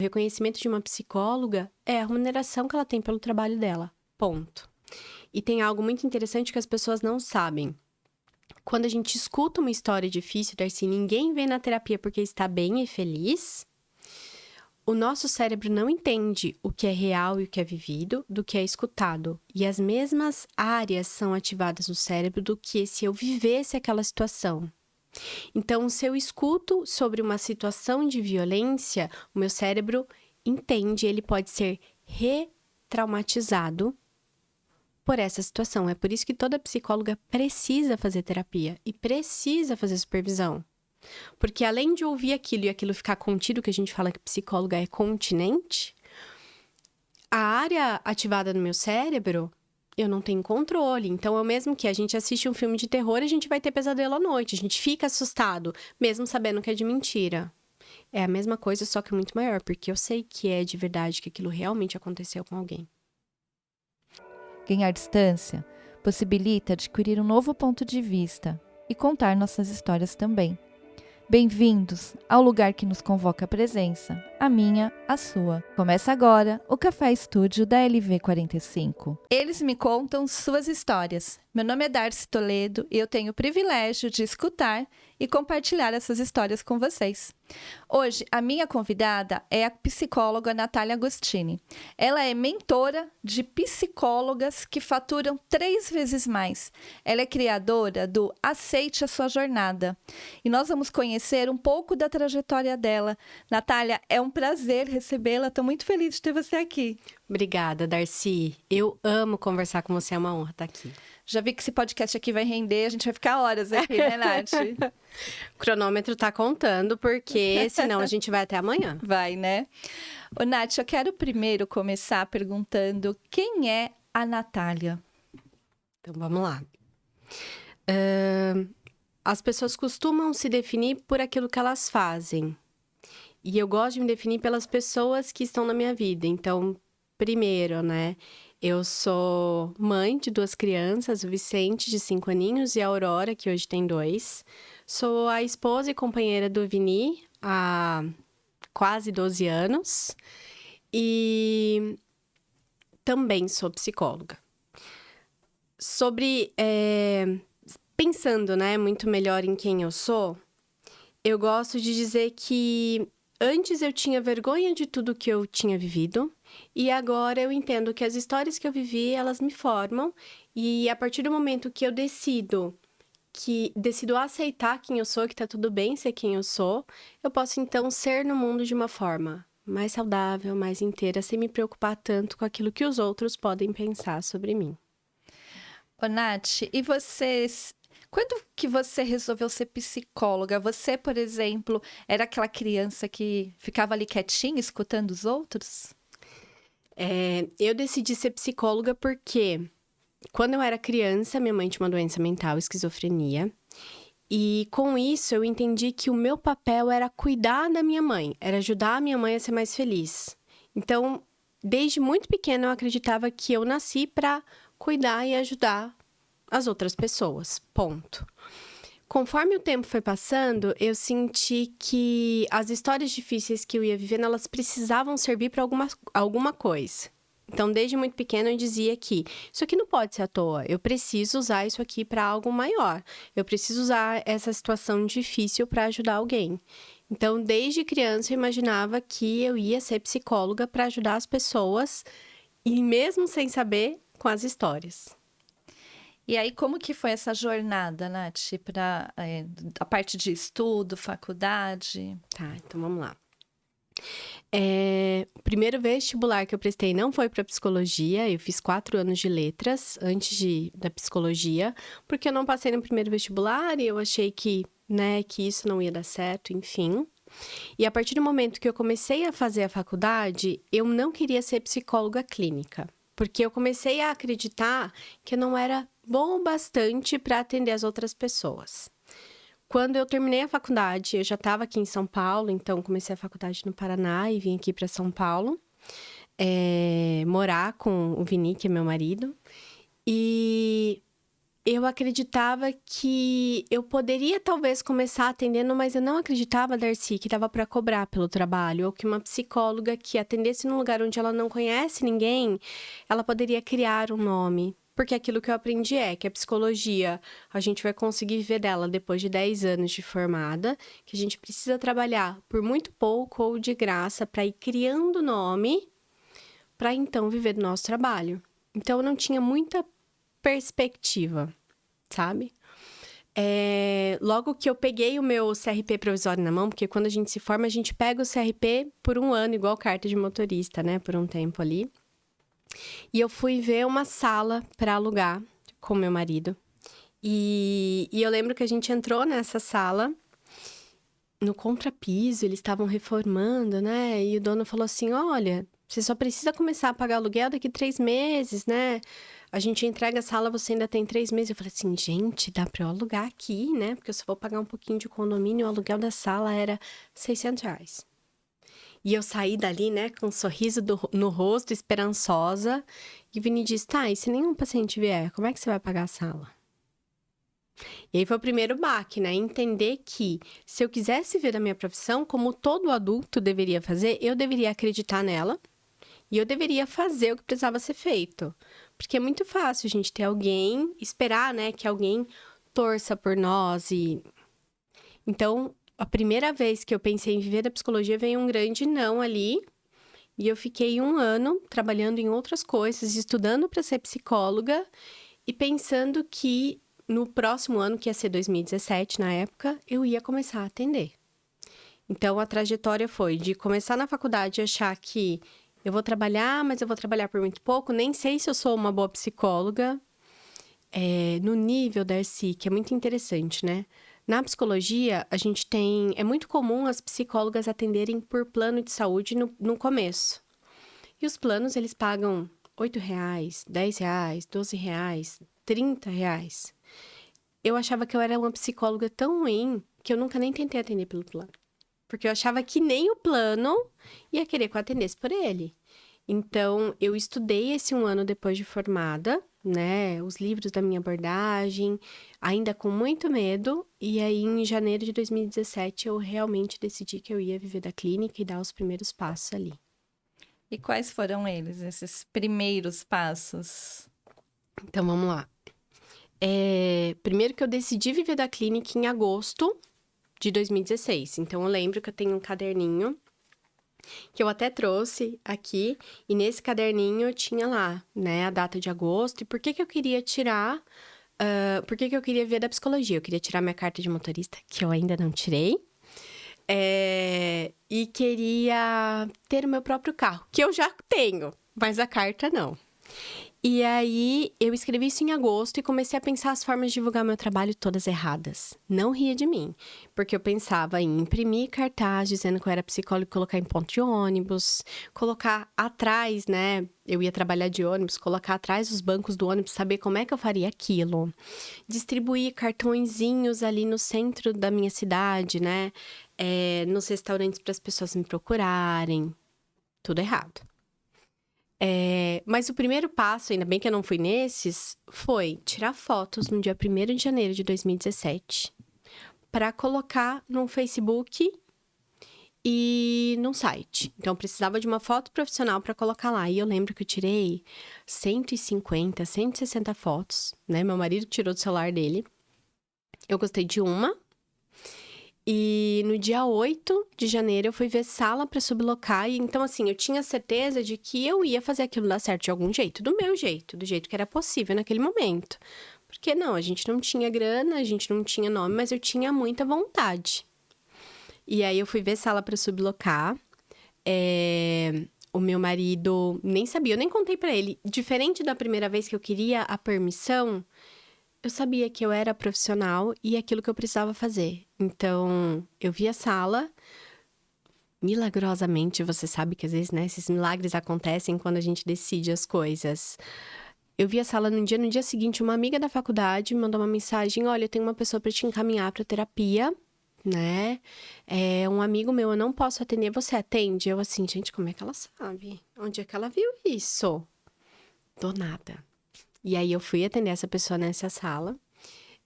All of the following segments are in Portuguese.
O reconhecimento de uma psicóloga é a remuneração que ela tem pelo trabalho dela. Ponto. E tem algo muito interessante que as pessoas não sabem. Quando a gente escuta uma história difícil, Darcy, ninguém vem na terapia porque está bem e feliz. O nosso cérebro não entende o que é real e o que é vivido do que é escutado. E as mesmas áreas são ativadas no cérebro do que se eu vivesse aquela situação. Então, se eu escuto sobre uma situação de violência, o meu cérebro entende, ele pode ser retraumatizado por essa situação. É por isso que toda psicóloga precisa fazer terapia e precisa fazer supervisão. Porque além de ouvir aquilo e aquilo ficar contido, que a gente fala que psicóloga é continente, a área ativada no meu cérebro, eu não tenho controle. Então, é o mesmo que a gente assiste um filme de terror, a gente vai ter pesadelo à noite. A gente fica assustado, mesmo sabendo que é de mentira. É a mesma coisa, só que muito maior, porque eu sei que é de verdade, que aquilo realmente aconteceu com alguém. Ganhar distância possibilita adquirir um novo ponto de vista e contar nossas histórias também. Bem-vindos ao lugar que nos convoca a presença, a minha, a sua. Começa agora o Café Estúdio da LV45. Eles me contam suas histórias. Meu nome é Darcy Toledo e eu tenho o privilégio de escutar e compartilhar essas histórias com vocês. Hoje, a minha convidada é a psicóloga Natália Agostini. Ela é mentora de psicólogas que faturam 3 vezes mais. Ela é criadora do Aceite a Sua Jornada. E nós vamos conhecer um pouco da trajetória dela. Natália, é um prazer recebê-la. Estou muito feliz de ter você aqui. Obrigada, Darcy. Eu amo conversar com você, é uma honra estar aqui. Já vi que esse podcast aqui vai render, a gente vai ficar horas aqui, né, Nath? O cronômetro tá contando, porque senão a gente vai até amanhã. Vai, né? Ô, Nath, eu quero primeiro começar perguntando quem é a Natália? Então, vamos lá. As pessoas costumam se definir por aquilo que elas fazem. E eu gosto de me definir pelas pessoas que estão na minha vida. Então, primeiro, né? Eu sou mãe de 2 crianças, o Vicente, de 5 aninhos, e a Aurora, que hoje tem 2. Sou a esposa e companheira do Vini há quase 12 anos. E também sou psicóloga. Pensando, né, muito melhor em quem eu sou, eu gosto de dizer que antes eu tinha vergonha de tudo que eu tinha vivido e agora eu entendo que as histórias que eu vivi, elas me formam e a partir do momento que eu decido aceitar quem eu sou, que tá tudo bem ser quem eu sou, eu posso então ser no mundo de uma forma mais saudável, mais inteira, sem me preocupar tanto com aquilo que os outros podem pensar sobre mim. Ô, Nath, e vocês... Quando que você resolveu ser psicóloga? Você, por exemplo, era aquela criança que ficava ali quietinha, escutando os outros? Eu decidi ser psicóloga porque, quando eu era criança, minha mãe tinha uma doença mental, esquizofrenia. E com isso, eu entendi que o meu papel era cuidar da minha mãe, era ajudar a minha mãe a ser mais feliz. Então, desde muito pequena, eu acreditava que eu nasci para cuidar e ajudar as outras pessoas, ponto. Conforme o tempo foi passando, eu senti que as histórias difíceis que eu ia vivendo, elas precisavam servir para alguma coisa. Então, desde muito pequena, eu dizia que isso aqui não pode ser à toa. Eu preciso usar isso aqui para algo maior. Eu preciso usar essa situação difícil para ajudar alguém. Então, desde criança, eu imaginava que eu ia ser psicóloga para ajudar as pessoas, e mesmo sem saber, com as histórias. E aí, como que foi essa jornada, Nath, para a parte de estudo, faculdade? Tá, então vamos lá. O primeiro vestibular que eu prestei não foi para psicologia, eu fiz 4 anos de letras antes da psicologia, porque eu não passei no primeiro vestibular e eu achei que isso não ia dar certo, enfim. E a partir do momento que eu comecei a fazer a faculdade, eu não queria ser psicóloga clínica, porque eu comecei a acreditar que eu não era bom o bastante para atender as outras pessoas. Quando eu terminei a faculdade, eu já estava aqui em São Paulo, então comecei a faculdade no Paraná e vim aqui para São Paulo, morar com o Vini, que é meu marido. E eu acreditava que eu poderia talvez começar atendendo, mas eu não acreditava, Darcy, que dava para cobrar pelo trabalho, ou que uma psicóloga que atendesse num lugar onde ela não conhece ninguém, ela poderia criar um nome. Porque aquilo que eu aprendi é que a psicologia, a gente vai conseguir viver dela depois de 10 anos de formada, que a gente precisa trabalhar por muito pouco ou de graça para ir criando nome, para então viver do nosso trabalho. Então, eu não tinha muita perspectiva, sabe? Logo que eu peguei o meu CRP provisório na mão, porque quando a gente se forma, a gente pega o CRP por um ano, igual carta de motorista, né? Por um tempo ali. E eu fui ver uma sala para alugar com meu marido. E eu lembro que a gente entrou nessa sala, no contrapiso, eles estavam reformando, né? E o dono falou assim, olha, você só precisa começar a pagar aluguel daqui 3 meses, né? A gente entrega a sala, você ainda tem 3 meses. Eu falei assim, gente, dá pra eu alugar aqui, né? Porque eu só vou pagar um pouquinho de condomínio. O aluguel da sala era R$600. E eu saí dali, né, com um sorriso no rosto, esperançosa. E o Vini disse, tá, e se nenhum paciente vier, como é que você vai pagar a sala? E aí foi o primeiro baque, né? Entender que se eu quisesse ver a minha profissão, como todo adulto deveria fazer, eu deveria acreditar nela. E eu deveria fazer o que precisava ser feito. Porque é muito fácil a gente ter alguém, esperar, né, que alguém torça por nós. Então, a primeira vez que eu pensei em viver da psicologia, veio um grande não ali. E eu fiquei 1 ano trabalhando em outras coisas, estudando para ser psicóloga e pensando que no próximo ano, que ia ser 2017 na época, eu ia começar a atender. Então, a trajetória foi de começar na faculdade e achar que eu vou trabalhar, mas eu vou trabalhar por muito pouco. Nem sei se eu sou uma boa psicóloga. No nível, Darcy, que é muito interessante, né? Na psicologia, a gente tem... É muito comum as psicólogas atenderem por plano de saúde no começo. E os planos, eles pagam R$8, R$10, R$12, R$30. Eu achava que eu era uma psicóloga tão ruim que eu nunca nem tentei atender pelo plano. Porque eu achava que nem o plano ia querer que eu atendesse por ele. Então, eu estudei esse 1 ano depois de formada, né? Os livros da minha abordagem, ainda com muito medo. E aí, em janeiro de 2017, eu realmente decidi que eu ia viver da clínica e dar os primeiros passos ali. E quais foram eles, esses primeiros passos? Então, vamos lá. Primeiro que eu decidi viver da clínica em agosto de 2016. Então, eu lembro que eu tenho um caderninho que eu até trouxe aqui. E nesse caderninho tinha lá, né, a data de agosto. E por que eu queria tirar... por que eu queria viver da psicologia? Eu queria tirar minha carta de motorista, que eu ainda não tirei. E queria ter o meu próprio carro, que eu já tenho, mas a carta não. E aí, eu escrevi isso em agosto e comecei a pensar as formas de divulgar meu trabalho todas erradas. Não ria de mim, porque eu pensava em imprimir cartaz dizendo que eu era psicóloga e colocar em ponto de ônibus, colocar atrás, né? Eu ia trabalhar de ônibus, colocar atrás os bancos do ônibus, saber como é que eu faria aquilo. Distribuir cartõezinhos ali no centro da minha cidade, né? Nos restaurantes para as pessoas me procurarem. Tudo errado. Mas o primeiro passo, ainda bem que eu não fui nesses, foi tirar fotos no dia 1º de janeiro de 2017 para colocar no Facebook e num site. Então, eu precisava de uma foto profissional para colocar lá. E eu lembro que eu tirei 150, 160 fotos, né? Meu marido tirou do celular dele. Eu gostei de uma. E no dia 8 de janeiro eu fui ver sala para sublocar. E então, assim, eu tinha certeza de que eu ia fazer aquilo dar certo de algum jeito, do meu jeito, do jeito que era possível naquele momento. Porque não, a gente não tinha grana, a gente não tinha nome, mas eu tinha muita vontade. E aí eu fui ver sala para sublocar. O meu marido nem sabia, eu nem contei para ele. Diferente da primeira vez que eu queria a permissão, eu sabia que eu era profissional e aquilo que eu precisava fazer. Então, eu vi a sala. Milagrosamente, você sabe que às vezes, né, esses milagres acontecem quando a gente decide as coisas. Eu vi a sala no dia seguinte, uma amiga da faculdade me mandou uma mensagem: olha, eu tenho uma pessoa para te encaminhar para terapia, né? Um amigo meu, eu não posso atender, você atende? Eu assim, gente, como é que ela sabe? Onde é que ela viu isso? Do nada. E aí, eu fui atender essa pessoa nessa sala.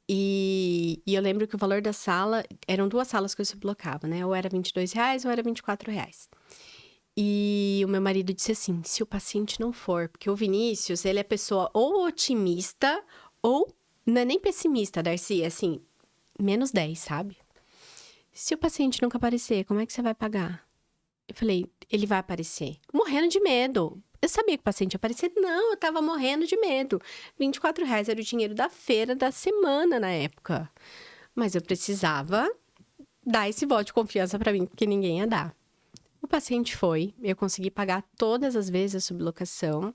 E eu lembro que o valor da sala... Eram 2 salas que eu sublocava, né? Ou era R$22 ou era R$24. E o meu marido disse assim, se o paciente não for... Porque o Vinícius, ele é pessoa ou otimista ou... Não é nem pessimista, Darcy, é assim... -10, sabe? Se o paciente nunca aparecer, como é que você vai pagar? Eu falei, ele vai aparecer. Morrendo de medo. Eu sabia que o paciente ia aparecer? Não, eu tava morrendo de medo. R$24 era o dinheiro da feira da semana na época. Mas eu precisava dar esse voto de confiança pra mim, porque ninguém ia dar. O paciente foi, eu consegui pagar todas as vezes a sublocação.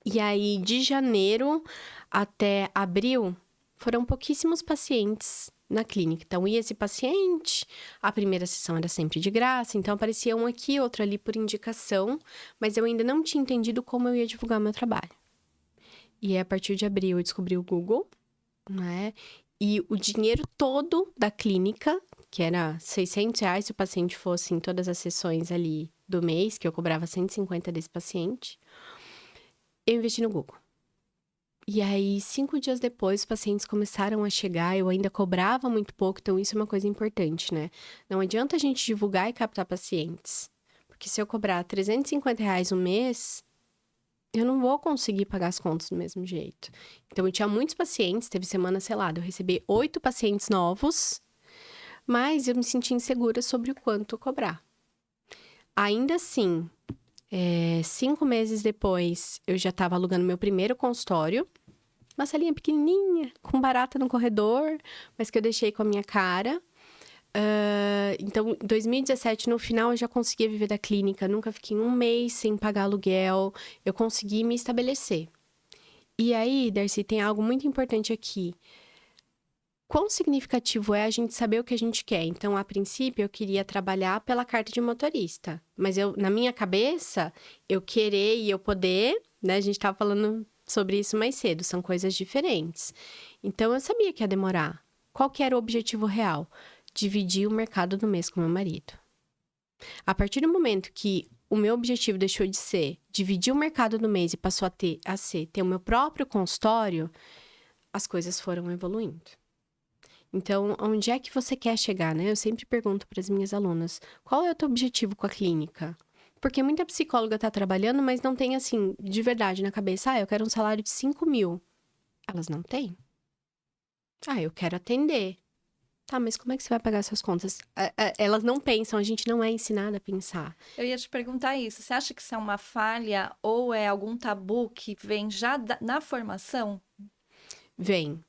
E aí, de janeiro até abril, foram pouquíssimos pacientes na clínica. Então, ia esse paciente, a primeira sessão era sempre de graça, então aparecia um aqui, outro ali por indicação, mas eu ainda não tinha entendido como eu ia divulgar meu trabalho. E a partir de abril eu descobri o Google, né? E o dinheiro todo da clínica, que era R$600 se o paciente fosse em todas as sessões ali do mês, que eu cobrava 150 desse paciente, eu investi no Google. E aí, 5 dias depois, os pacientes começaram a chegar, eu ainda cobrava muito pouco, então isso é uma coisa importante, né? Não adianta a gente divulgar e captar pacientes, porque se eu cobrar R$350 um mês, eu não vou conseguir pagar as contas do mesmo jeito. Então, eu tinha muitos pacientes, teve semana, sei lá, eu recebi 8 pacientes novos, mas eu me senti insegura sobre o quanto cobrar. Ainda assim, 5 meses depois, eu já estava alugando meu primeiro consultório. Uma salinha pequenininha, com barata no corredor, mas que eu deixei com a minha cara. Então, em 2017, no final, eu já conseguia viver da clínica. Nunca fiquei um mês sem pagar aluguel. Eu consegui me estabelecer. E aí, Darcy, tem algo muito importante aqui. Quão significativo é a gente saber o que a gente quer? Então, a princípio, eu queria trabalhar pela carta de motorista. Mas na minha cabeça, eu querer e eu poder, né? A gente estava falando sobre isso mais cedo, são coisas diferentes. Então, eu sabia que ia demorar. Qual que era o objetivo real? Dividir o mercado do mês com meu marido. A partir do momento que o meu objetivo deixou de ser dividir o mercado do mês e passou a ser ter o meu próprio consultório, as coisas foram evoluindo. Então, onde é que você quer chegar, né? Eu sempre pergunto para as minhas alunas, qual é o teu objetivo com a clínica? Porque muita psicóloga está trabalhando, mas não tem, assim, de verdade na cabeça, eu quero um salário de 5 mil. Elas não têm. Eu quero atender. Tá, mas como é que você vai pagar suas contas? Elas não pensam, a gente não é ensinada a pensar. Eu ia te perguntar isso, você acha que isso é uma falha ou é algum tabu que vem já na formação? Vem.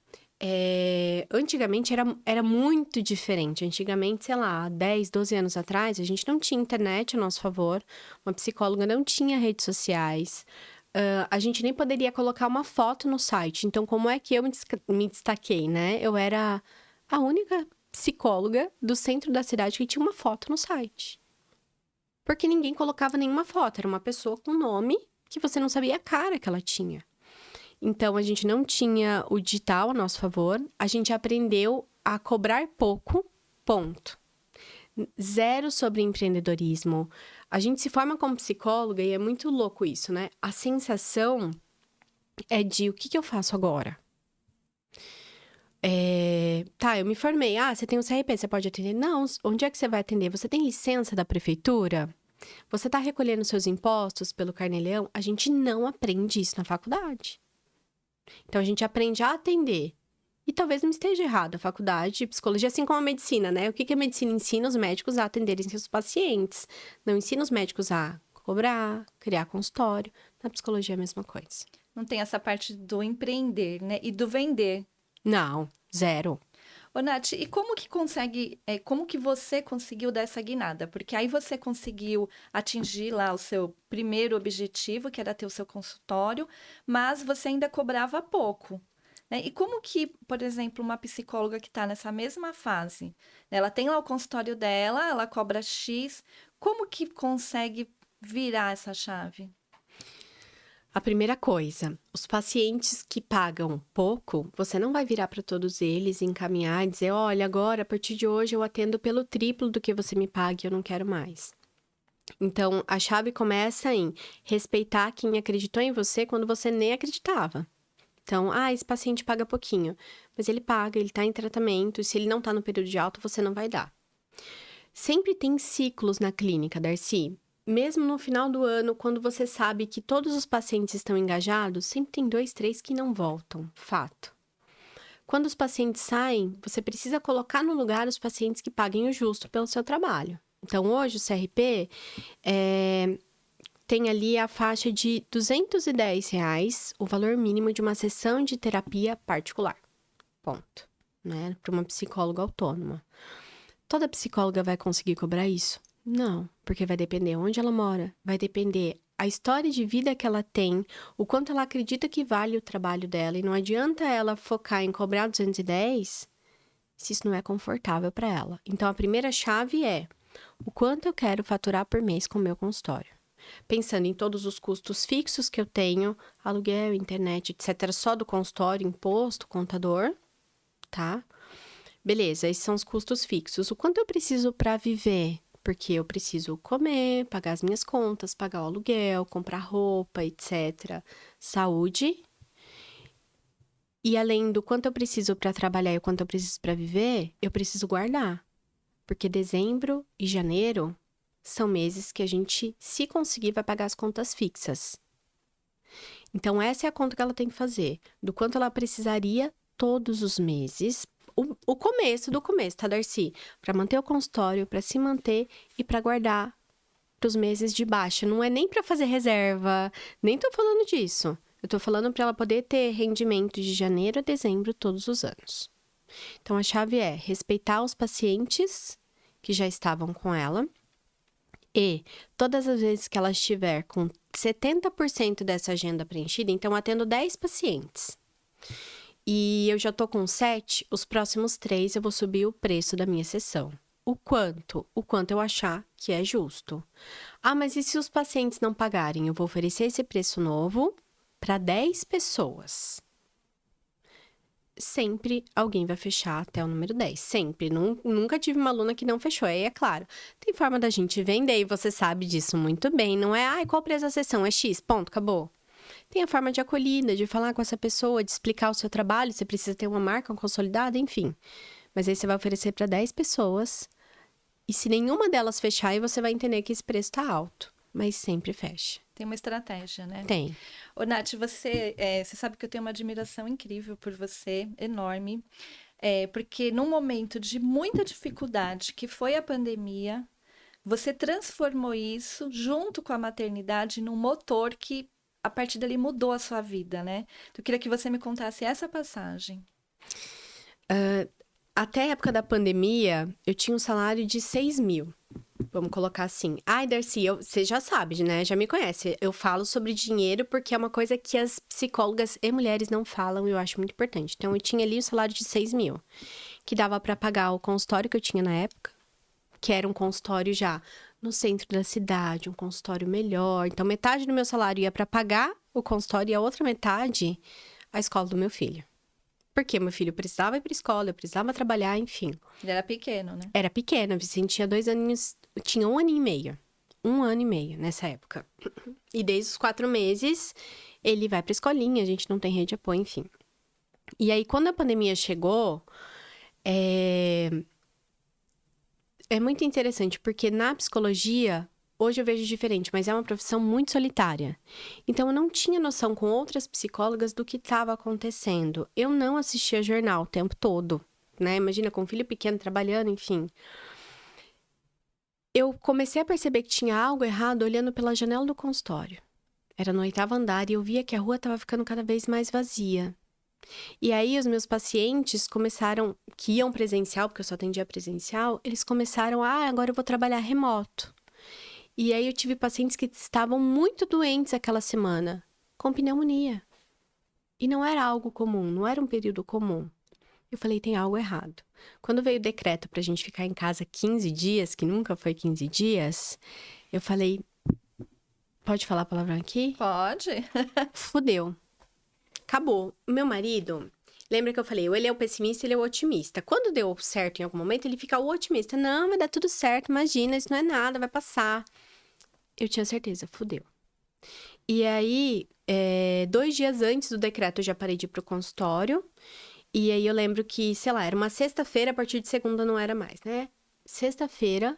Antigamente era muito diferente. Antigamente, sei lá, 10, 12 anos atrás, a gente não tinha internet a nosso favor. Uma psicóloga não tinha redes sociais. A gente nem poderia colocar uma foto no site. Então, como é que eu me destaquei, né? Eu era a única psicóloga do centro da cidade que tinha uma foto no site. Porque ninguém colocava nenhuma foto. Era uma pessoa com nome que você não sabia a cara que ela tinha. Então, a gente não tinha o digital a nosso favor. A gente aprendeu a cobrar pouco, ponto. Zero sobre empreendedorismo. A gente se forma como psicóloga e é muito louco isso, né? A sensação é de o que eu faço agora? Eu me formei. Você tem um CRP, você pode atender? Não, onde é que você vai atender? Você tem licença da prefeitura? Você está recolhendo seus impostos pelo Carnê-Leão? A gente não aprende isso na faculdade. Então, a gente aprende a atender. E talvez não esteja errado a faculdade de psicologia, assim como a medicina, né? O que a medicina ensina os médicos a atenderem seus pacientes? Não ensina os médicos a cobrar, criar consultório. Na psicologia é a mesma coisa. Não tem essa parte do empreender, né? E do vender. Não, zero. Ô, Nath, e como que você conseguiu dar essa guinada? Porque aí você conseguiu atingir lá o seu primeiro objetivo, que era ter o seu consultório, mas você ainda cobrava pouco, né? E como que, por exemplo, uma psicóloga que está nessa mesma fase, né, ela tem lá o consultório dela, ela cobra X, como que consegue virar essa chave? A primeira coisa, os pacientes que pagam pouco, você não vai virar para todos eles e encaminhar e dizer, olha, agora, a partir de hoje, eu atendo pelo triplo do que você me paga e eu não quero mais. Então, a chave começa em respeitar quem acreditou em você quando você nem acreditava. Então, esse paciente paga pouquinho. Mas ele paga, ele tá em tratamento. E se ele não tá no período de alta, você não vai dar. Sempre tem ciclos na clínica, Darcy. Mesmo no final do ano, quando você sabe que todos os pacientes estão engajados, sempre tem 2, 3 que não voltam. Fato. Quando os pacientes saem, você precisa colocar no lugar os pacientes que paguem o justo pelo seu trabalho. Então, hoje, o CRP tem ali a faixa de R$ 210, o valor mínimo de uma sessão de terapia particular. Ponto. Né? Para uma psicóloga autônoma. Toda psicóloga vai conseguir cobrar isso? Não, porque vai depender onde ela mora, vai depender a história de vida que ela tem, o quanto ela acredita que vale o trabalho dela. E não adianta ela focar em cobrar 210 se isso não é confortável para ela. Então, a primeira chave é o quanto eu quero faturar por mês com o meu consultório. Pensando em todos os custos fixos que eu tenho, aluguel, internet, etc., só do consultório, imposto, contador, tá? Beleza, esses são os custos fixos. O quanto eu preciso para viver? Porque eu preciso comer, pagar as minhas contas, pagar o aluguel, comprar roupa, etc. Saúde. E além do quanto eu preciso para trabalhar e o quanto eu preciso para viver, eu preciso guardar. Porque dezembro e janeiro são meses que a gente, se conseguir, vai pagar as contas fixas. Então, essa é a conta que ela tem que fazer. Do quanto ela precisaria todos os meses. O começo do começo, tá, Darcy? Para manter o consultório, para se manter e para guardar para os meses de baixa. Não é nem para fazer reserva, nem tô falando disso. Eu tô falando para ela poder ter rendimento de janeiro a dezembro todos os anos. Então, a chave é respeitar os pacientes que já estavam com ela e todas as vezes que ela estiver com 70% dessa agenda preenchida, então atendo 10 pacientes. E eu já tô com 7, os próximos 3 eu vou subir o preço da minha sessão. O quanto? O quanto eu achar que é justo. Mas e se os pacientes não pagarem? Eu vou oferecer esse preço novo para 10 pessoas. Sempre alguém vai fechar até o número 10. Sempre. Nunca tive uma aluna que não fechou. Aí é claro, tem forma da gente vender e você sabe disso muito bem. Não é, qual o preço da sessão? É X, ponto, acabou. Tem a forma de acolhida, de falar com essa pessoa, de explicar o seu trabalho, você precisa ter uma marca consolidada, enfim. Mas aí você vai oferecer para 10 pessoas e se nenhuma delas fechar, aí você vai entender que esse preço está alto. Mas sempre fecha. Tem uma estratégia, né? Tem. Ô, Nath, você sabe que eu tenho uma admiração incrível por você, enorme. Porque num momento de muita dificuldade, que foi a pandemia, você transformou isso, junto com a maternidade, num motor que a partir dali mudou a sua vida, né? Eu queria que você me contasse essa passagem. Até a época da pandemia, eu tinha um salário de 6 mil. Vamos colocar assim. Darcy, você já sabe, né? Já me conhece. Eu falo sobre dinheiro porque é uma coisa que as psicólogas e mulheres não falam e eu acho muito importante. Então, eu tinha ali o salário de 6 mil, que dava para pagar o consultório que eu tinha na época, que era um consultório já no centro da cidade, um consultório melhor. Então, metade do meu salário ia para pagar o consultório e a outra metade a escola do meu filho. Porque meu filho precisava ir para escola, eu precisava trabalhar, enfim. Ele era pequeno, né? Era pequeno, o Vicente tinha 2 aninhos, tinha 1 ano e meio. 1 ano e meio nessa época. E desde os 4 meses, ele vai pra escolinha, a gente não tem rede de apoio, enfim. E aí, quando a pandemia chegou, é muito interessante, porque na psicologia, hoje eu vejo diferente, mas é uma profissão muito solitária. Então, eu não tinha noção com outras psicólogas do que estava acontecendo. Eu não assistia jornal o tempo todo, né? Imagina, com um filho pequeno, trabalhando, enfim. Eu comecei a perceber que tinha algo errado olhando pela janela do consultório. Era no 8º andar e eu via que a rua estava ficando cada vez mais vazia. E aí, os meus pacientes começaram, que iam presencial, porque eu só atendia presencial, eles começaram, agora eu vou trabalhar remoto. E aí, eu tive pacientes que estavam muito doentes aquela semana, com pneumonia. E não era algo comum, não era um período comum. Eu falei, tem algo errado. Quando veio o decreto pra gente ficar em casa 15 dias, que nunca foi 15 dias, eu falei, pode falar a palavra aqui? Pode. Fudeu. Acabou. Meu marido, lembra que eu falei, ele é o pessimista, ele é o otimista. Quando deu certo em algum momento, ele fica o otimista. Não, vai dar tudo certo, imagina, isso não é nada, vai passar. Eu tinha certeza, fudeu. E aí, 2 dias antes do decreto eu já parei de ir pro consultório. E aí eu lembro que, sei lá, era uma sexta-feira, a partir de segunda não era mais, né? Sexta-feira,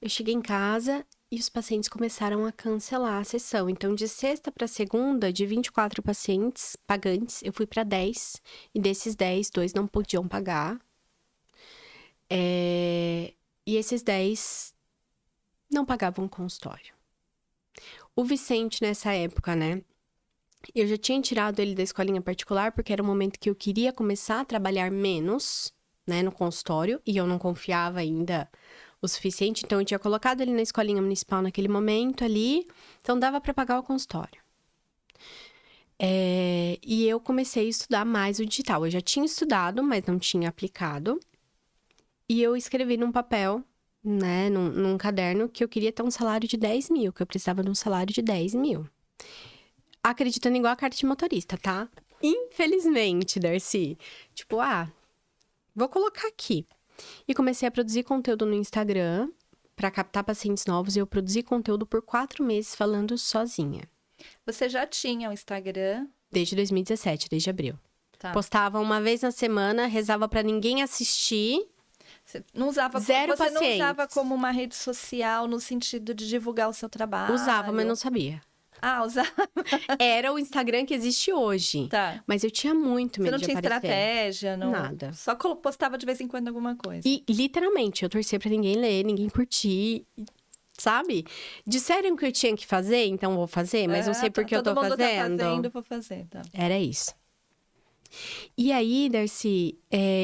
eu cheguei em casa e os pacientes começaram a cancelar a sessão. Então, de sexta para segunda, de 24 pacientes pagantes, eu fui para 10. E desses 10, 2 não podiam pagar. E esses 10 não pagavam o consultório. O Vicente, nessa época, né? Eu já tinha tirado ele da escolinha particular, porque era o momento que eu queria começar a trabalhar menos, né, no consultório. E eu não confiava ainda o suficiente. Então, eu tinha colocado ele na escolinha municipal naquele momento ali. Então, dava para pagar o consultório. E eu comecei a estudar mais o digital. Eu já tinha estudado, mas não tinha aplicado. E eu escrevi num papel, né, num caderno, que eu queria ter um salário de 10 mil. Que eu precisava de um salário de 10 mil. Acreditando igual a carta de motorista, tá? Infelizmente, Darcy. Tipo, vou colocar aqui. E comecei a produzir conteúdo no Instagram para captar pacientes novos. E eu produzi conteúdo por 4 meses falando sozinha. Você já tinha o Instagram? Desde 2017, desde abril. Tá. Postava uma vez na semana, rezava para ninguém assistir. Você não usava, Zero você pacientes. não usava como uma rede social no sentido de divulgar o seu trabalho? Usava, mas não sabia. Usava. Era o Instagram que existe hoje. Tá. Mas eu tinha muito medo de Você não tinha aparecer. estratégia? Não... Nada. Só postava de vez em quando alguma coisa. E, literalmente, eu torcia pra ninguém ler, ninguém curtir, sabe? Disseram que eu tinha que fazer, então vou fazer, mas não sei por que eu tô fazendo. Todo mundo tá fazendo, vou fazer, tá. Era isso. E aí, Darcy,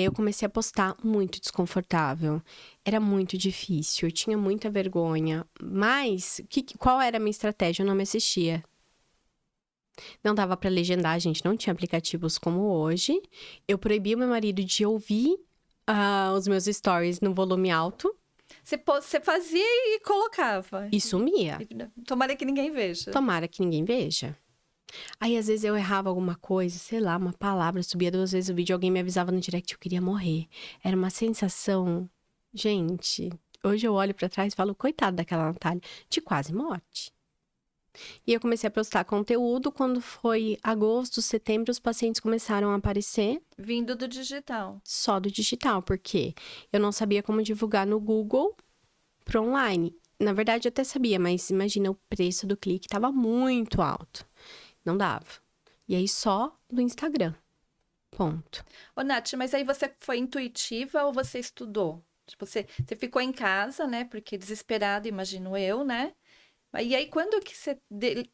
eu comecei a postar muito desconfortável. Era muito difícil, eu tinha muita vergonha. Mas, qual era a minha estratégia? Eu não me assistia. Não dava pra legendar, a gente não tinha aplicativos como hoje. Eu proibi o meu marido de ouvir os meus stories no volume alto. Você fazia e colocava. E sumia. Tomara que ninguém veja. Tomara que ninguém veja. Aí, às vezes, eu errava alguma coisa, sei lá, uma palavra, subia 2 vezes o vídeo, alguém me avisava no direct que eu queria morrer. Era uma sensação... Gente, hoje eu olho pra trás e falo, coitada daquela Natália, de quase morte. E eu comecei a postar conteúdo. Quando foi agosto, setembro, os pacientes começaram a aparecer. Vindo do digital. Só do digital, porque eu não sabia como divulgar no Google pro online. Na verdade, eu até sabia, mas imagina, o preço do clique estava muito alto. Não dava. E aí, só no Instagram. Ponto. Ô, Nath, mas aí você foi intuitiva ou você estudou? Tipo, você ficou em casa, né? Porque desesperado, imagino eu, né? E aí, quando que você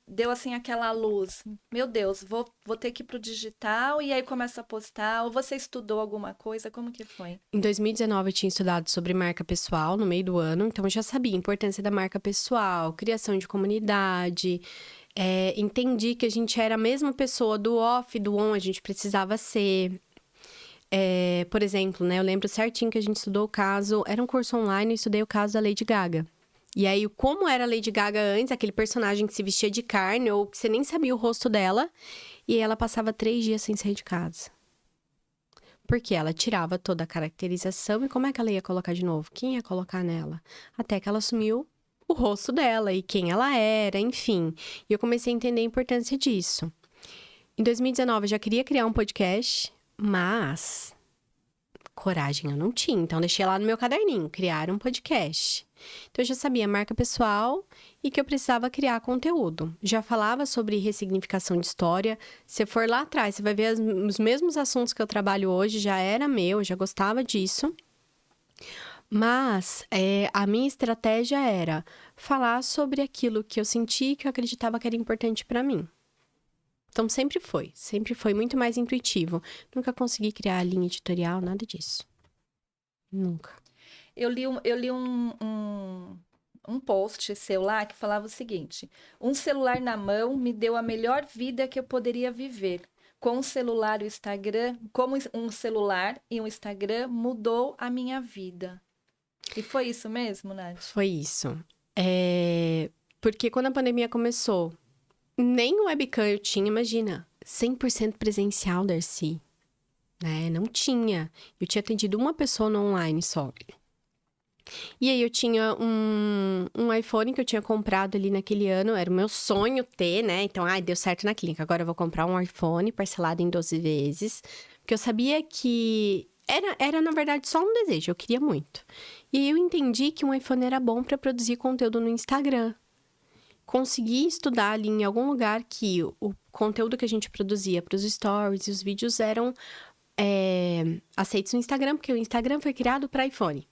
deu, assim, aquela luz? Meu Deus, vou ter que ir pro digital e aí começa a postar? Ou você estudou alguma coisa? Como que foi? Em 2019, eu tinha estudado sobre marca pessoal no meio do ano. Então, eu já sabia a importância da marca pessoal, criação de comunidade. Entendi que a gente era a mesma pessoa do off, do on, a gente precisava ser. Por exemplo, né? Eu lembro certinho que a gente estudou o caso... Era um curso online, eu estudei o caso da Lady Gaga. E aí, como era a Lady Gaga antes, aquele personagem que se vestia de carne, ou que você nem sabia o rosto dela, e aí ela passava 3 dias sem sair de casa. Porque ela tirava toda a caracterização, e como é que ela ia colocar de novo? Quem ia colocar nela? Até que ela assumiu o rosto dela, e quem ela era, enfim. E eu comecei a entender a importância disso. Em 2019, eu já queria criar um podcast, mas... coragem eu não tinha, então deixei lá no meu caderninho, criar um podcast. Então eu já sabia marca pessoal e que eu precisava criar conteúdo. Já falava sobre ressignificação de história. Se for lá atrás, você vai ver os mesmos assuntos que eu trabalho hoje, já era meu, eu já gostava disso. Mas a minha estratégia era falar sobre aquilo que eu senti e que eu acreditava que era importante para mim. Então, sempre foi muito mais intuitivo. Nunca consegui criar a linha editorial, nada disso. Nunca. Eu li um post seu lá que falava o seguinte: um celular na mão me deu a melhor vida que eu poderia viver. Com o celular e o Instagram, como um celular e um Instagram mudou a minha vida. E foi isso mesmo, Nath? Foi isso. Porque quando a pandemia começou... Nem o webcam eu tinha, imagina, 100% presencial, Darcy, né? Não tinha. Eu tinha atendido uma pessoa no online só. E aí eu tinha um iPhone que eu tinha comprado ali naquele ano, era o meu sonho ter, né? Então, deu certo na clínica. Agora eu vou comprar um iPhone parcelado em 12 vezes. Porque eu sabia que era na verdade, só um desejo, eu queria muito. E aí eu entendi que um iPhone era bom para produzir conteúdo no Instagram. Consegui estudar ali em algum lugar que o conteúdo que a gente produzia para os stories e os vídeos eram aceitos no Instagram, porque o Instagram foi criado para iPhone.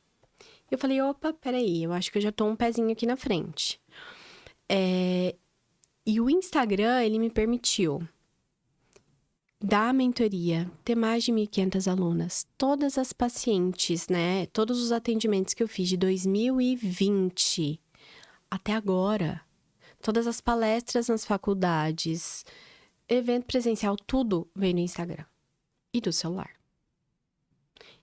Eu falei, opa, peraí, eu acho que eu já tô um pezinho aqui na frente. E o Instagram, ele me permitiu dar a mentoria, ter mais de 1.500 alunas. Todas as pacientes, né? Todos os atendimentos que eu fiz de 2020 até agora. Todas as palestras nas faculdades, evento presencial, tudo veio no Instagram e do celular.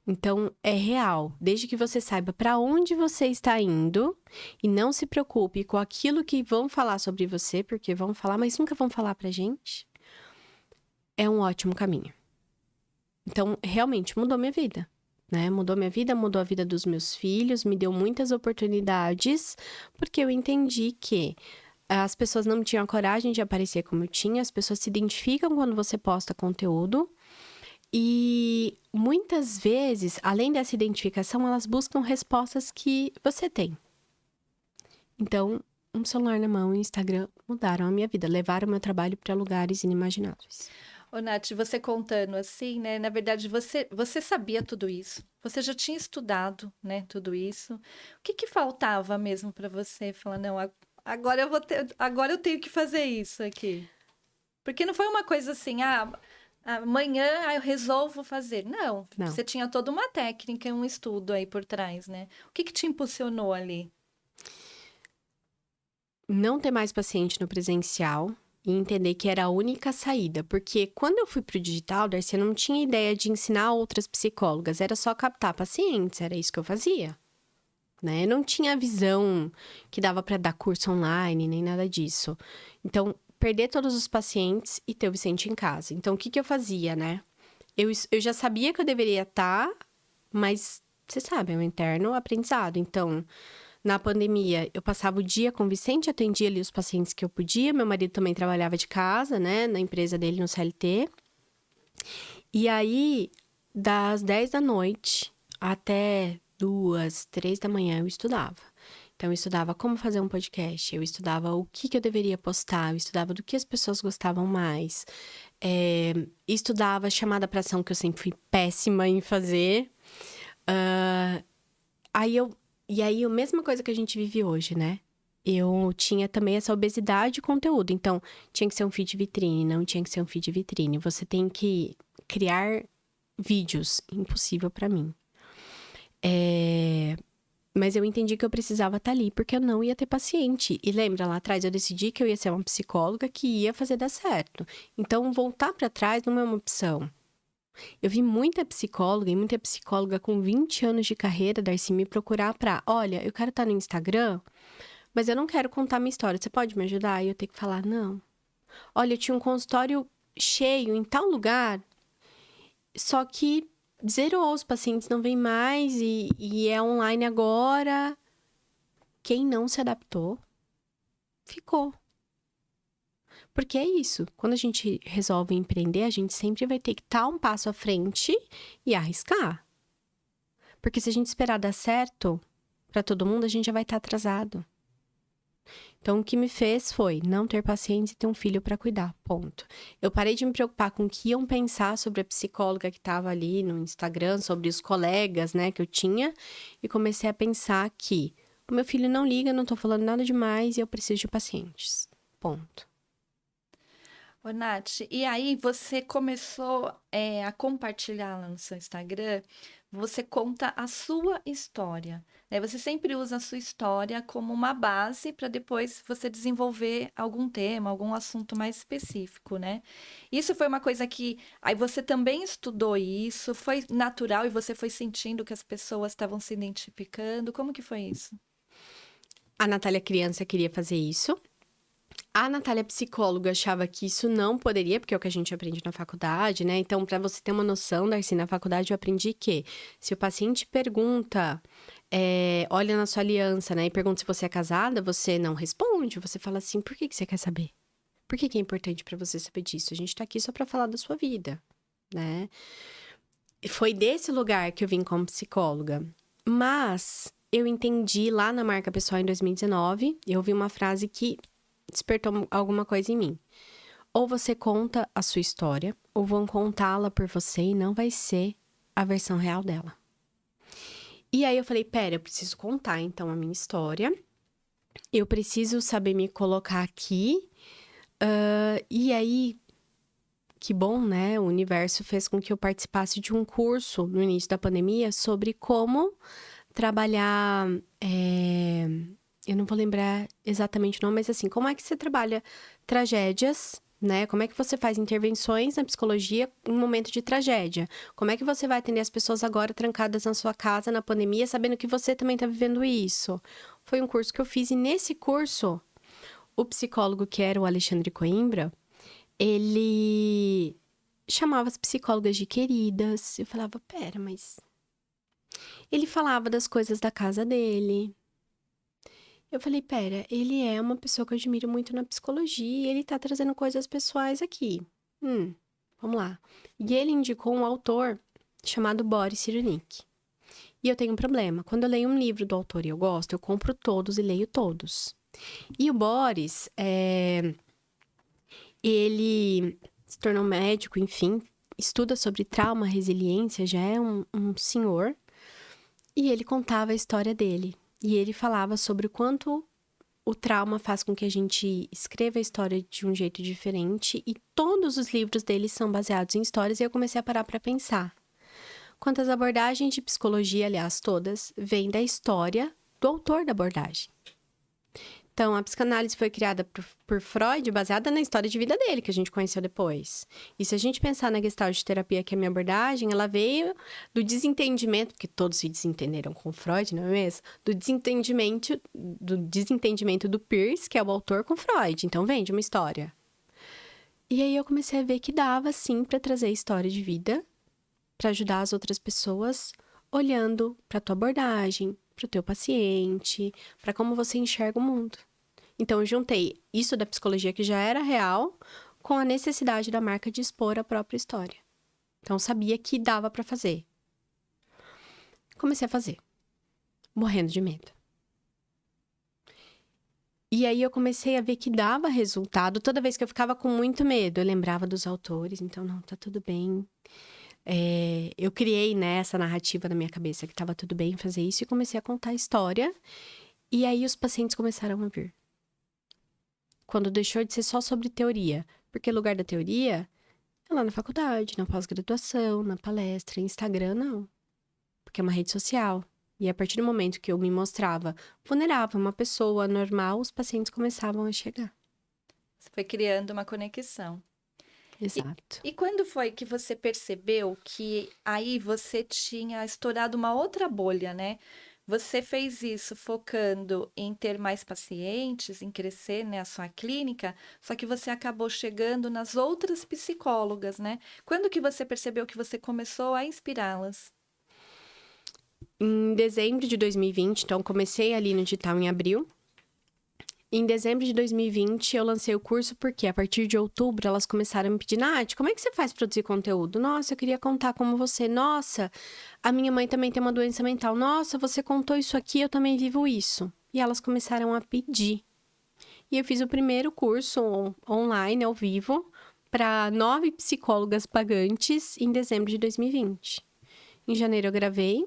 Então, é real. Desde que você saiba para onde você está indo e não se preocupe com aquilo que vão falar sobre você, porque vão falar, mas nunca vão falar pra gente, é um ótimo caminho. Então, realmente mudou minha vida, né? Mudou minha vida, mudou a vida dos meus filhos, me deu muitas oportunidades, porque eu entendi que as pessoas não tinham a coragem de aparecer como eu tinha, as pessoas se identificam quando você posta conteúdo. E muitas vezes, além dessa identificação, elas buscam respostas que você tem. Então, um celular na mão e o Instagram mudaram a minha vida, levaram o meu trabalho para lugares inimagináveis. Ô, Nath, você contando assim, né? Na verdade, você sabia tudo isso. Você já tinha estudado, né? Tudo isso. O que faltava mesmo para você falar, não, agora eu tenho que fazer isso aqui? Porque não foi uma coisa assim, amanhã eu resolvo fazer. Não, você tinha toda uma técnica, um estudo aí por trás, né? O que te impulsionou ali? Não ter mais paciente no presencial e entender que era a única saída. Porque quando eu fui pro digital, Darcy, eu não tinha ideia de ensinar outras psicólogas. Era só captar pacientes, era isso que eu fazia. Né? Eu não tinha a visão que dava para dar curso online, nem nada disso. Então, perder todos os pacientes e ter o Vicente em casa. Então, o que eu fazia, né? Eu já sabia que eu deveria estar, mas você sabe, é um interno aprendizado. Então, na pandemia, eu passava o dia com o Vicente, atendia ali os pacientes que eu podia. Meu marido também trabalhava de casa, né? Na empresa dele, no CLT. E aí, das 10 da noite até 2, 3 da manhã, eu estudava. Então, eu estudava como fazer um podcast, eu estudava o que eu deveria postar, eu estudava do que as pessoas gostavam mais. Estudava chamada para ação, que eu sempre fui péssima em fazer. E aí, a mesma coisa que a gente vive hoje, né? Eu tinha também essa obesidade de conteúdo. Então, tinha que ser um feed vitrine, não tinha que ser um feed vitrine. Você tem que criar vídeos. Impossível para mim. Mas eu entendi que eu precisava estar ali, porque eu não ia ter paciente. E lembra, lá atrás eu decidi que eu ia ser uma psicóloga que ia fazer dar certo. Então, voltar para trás não é uma opção. Eu vi muita psicóloga com 20 anos de carreira, Darcy, me procurar pra... Olha, eu quero estar no Instagram, mas eu não quero contar minha história. Você pode me ajudar? E eu tenho que falar, não. Olha, eu tinha um consultório cheio em tal lugar, só que zerou, os pacientes não vêm mais e é online agora. Quem não se adaptou, ficou. Porque é isso, quando a gente resolve empreender, a gente sempre vai ter que estar um passo à frente e arriscar. Porque se a gente esperar dar certo para todo mundo, a gente já vai estar atrasado. Então, o que me fez foi não ter pacientes e ter um filho para cuidar, ponto. Eu parei de me preocupar com o que iam pensar sobre a psicóloga que estava ali no Instagram, sobre os colegas, né, que eu tinha, e comecei a pensar que o meu filho não liga, não estou falando nada demais e eu preciso de pacientes, ponto. Ô, Nath, e aí você começou a compartilhar lá no seu Instagram, você conta a sua história, né? Você sempre usa a sua história como uma base para depois você desenvolver algum tema, algum assunto mais específico, né? Isso foi uma coisa que aí você também estudou isso, foi natural e você foi sentindo que as pessoas estavam se identificando. Como que foi isso? A Natália criança queria fazer isso. A Natália psicóloga achava que isso não poderia, porque é o que a gente aprende na faculdade, né? Então, para você ter uma noção, Darcy, na faculdade eu aprendi que se o paciente pergunta olha na sua aliança, né? E pergunta se você é casada, você não responde. Você fala assim, por que você quer saber? Por que é importante pra você saber disso? A gente tá aqui só pra falar da sua vida, né? E foi desse lugar que eu vim como psicóloga. Mas eu entendi lá na marca pessoal em 2019, eu ouvi uma frase que despertou alguma coisa em mim. Ou você conta a sua história, ou vão contá-la por você e não vai ser a versão real dela. E aí eu falei, pera, eu preciso contar então a minha história. Eu preciso saber me colocar aqui. E aí, que bom, né? O universo fez com que eu participasse de um curso no início da pandemia sobre como trabalhar. Eu não vou lembrar exatamente o nome, mas assim, como é que você trabalha tragédias, né? Como é que você faz intervenções na psicologia em momento de tragédia? Como é que você vai atender as pessoas agora trancadas na sua casa na pandemia, sabendo que você também tá vivendo isso? Foi um curso que eu fiz e nesse curso, o psicólogo que era o Alexandre Coimbra, ele chamava as psicólogas de queridas. Eu falava, pera, mas... Ele falava das coisas da casa dele. Eu falei, pera, ele é uma pessoa que eu admiro muito na psicologia e ele tá trazendo coisas pessoais aqui. Vamos lá. E ele indicou um autor chamado Boris Cyrulnik. E eu tenho um problema. Quando eu leio um livro do autor e eu gosto, eu compro todos e leio todos. E o Boris, ele se tornou médico, enfim, estuda sobre trauma, resiliência, já é um senhor. E ele contava a história dele. E ele falava sobre o quanto o trauma faz com que a gente escreva a história de um jeito diferente. E todos os livros dele são baseados em histórias. E eu comecei a parar para pensar. Quantas abordagens de psicologia, aliás, todas, vêm da história do autor da abordagem. Então, a psicanálise foi criada por Freud, baseada na história de vida dele, que a gente conheceu depois. E se a gente pensar na Gestalt terapia, que é a minha abordagem, ela veio do desentendimento, porque todos se desentenderam com Freud, não é mesmo? Do desentendimento do Peirce, que é o autor, com Freud. Então, vem de uma história. E aí eu comecei a ver que dava, sim, para trazer a história de vida, para ajudar as outras pessoas, olhando para tua abordagem, para o teu paciente, para como você enxerga o mundo. Então, eu juntei isso da psicologia que já era real com a necessidade da marca de expor a própria história. Então, eu sabia que dava para fazer. Comecei a fazer, morrendo de medo. E aí, eu comecei a ver que dava resultado. Toda vez que eu ficava com muito medo, eu lembrava dos autores. Então, não, tá tudo bem. Eu criei, né, essa narrativa na minha cabeça que tava tudo bem fazer isso. E comecei a contar a história. E aí, os pacientes começaram a vir. Quando deixou de ser só sobre teoria. Porque o lugar da teoria é lá na faculdade, na pós-graduação, na palestra, Instagram, não. Porque é uma rede social. E a partir do momento que eu me mostrava vulnerável, uma pessoa normal, os pacientes começavam a chegar. Você foi criando uma conexão. Exato. E quando foi que você percebeu que aí você tinha estourado uma outra bolha, né? Você fez isso focando em ter mais pacientes, em crescer, né, a sua clínica, só que você acabou chegando nas outras psicólogas, né? Quando que você percebeu que você começou a inspirá-las? Em dezembro de 2020, então comecei ali no digital em abril. Em dezembro de 2020, eu lancei o curso porque a partir de outubro elas começaram a me pedir, Nath, como é que você faz para produzir conteúdo? Nossa, eu queria contar como você. Nossa, a minha mãe também tem uma doença mental. Nossa, você contou isso aqui, eu também vivo isso. E elas começaram a pedir. E eu fiz o primeiro curso online, ao vivo, para 9 psicólogas pagantes em dezembro de 2020. Em janeiro eu gravei.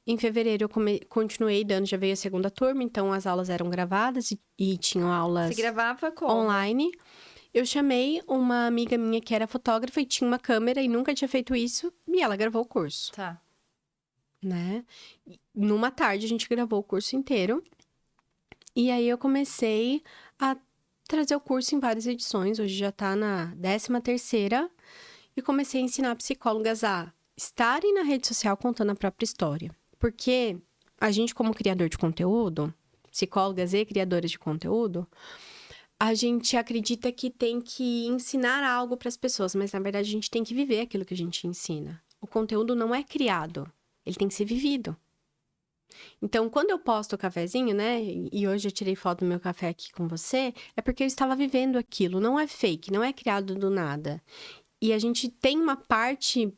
Em fevereiro, eu continuei dando, já veio a segunda turma, então as aulas eram gravadas e tinham aulas Você gravava como? online. Eu chamei uma amiga minha que era fotógrafa e tinha uma câmera e nunca tinha feito isso, e ela gravou o curso. Tá. Né? Numa tarde, a gente gravou o curso inteiro. E aí, eu comecei a trazer o curso em várias edições. Hoje já tá na 13ª. E comecei a ensinar psicólogas a estarem na rede social contando a própria história. Porque a gente, como criador de conteúdo, psicólogas e criadoras de conteúdo, a gente acredita que tem que ensinar algo para as pessoas, mas na verdade a gente tem que viver aquilo que a gente ensina. O conteúdo não é criado, ele tem que ser vivido. Então, quando eu posto o cafezinho, né? E hoje eu tirei foto do meu café aqui com você, é porque eu estava vivendo aquilo. Não é fake, não é criado do nada. E a gente tem uma parte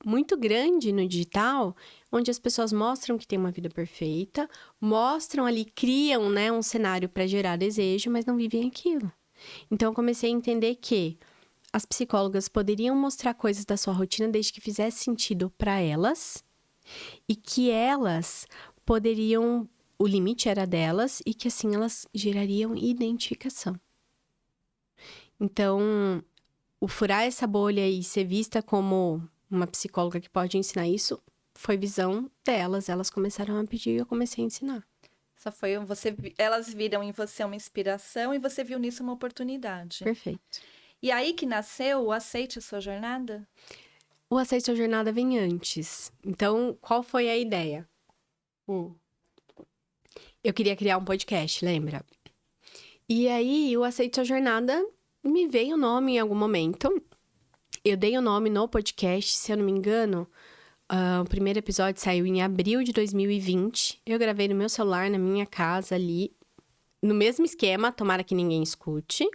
muito grande no digital, onde as pessoas mostram que tem uma vida perfeita, mostram ali, criam, né, um cenário para gerar desejo, mas não vivem aquilo. Então, eu comecei a entender que as psicólogas poderiam mostrar coisas da sua rotina desde que fizesse sentido para elas e que elas poderiam, o limite era delas e que assim elas gerariam identificação. Então, o furar essa bolha e ser vista como uma psicóloga que pode ensinar isso foi visão delas. Elas começaram a pedir e eu comecei a ensinar. Só foi elas viram em você uma inspiração e você viu nisso uma oportunidade. Perfeito. E aí que nasceu o Aceite a Sua Jornada? O Aceite Sua Jornada vem antes. Então, qual foi a ideia? Eu queria criar um podcast, lembra? E aí, o Aceite Sua Jornada, me veio o nome em algum momento. Eu dei o nome no podcast, se eu não me engano. O primeiro episódio saiu em abril de 2020. Eu gravei no meu celular, na minha casa ali. No mesmo esquema, tomara que ninguém escute.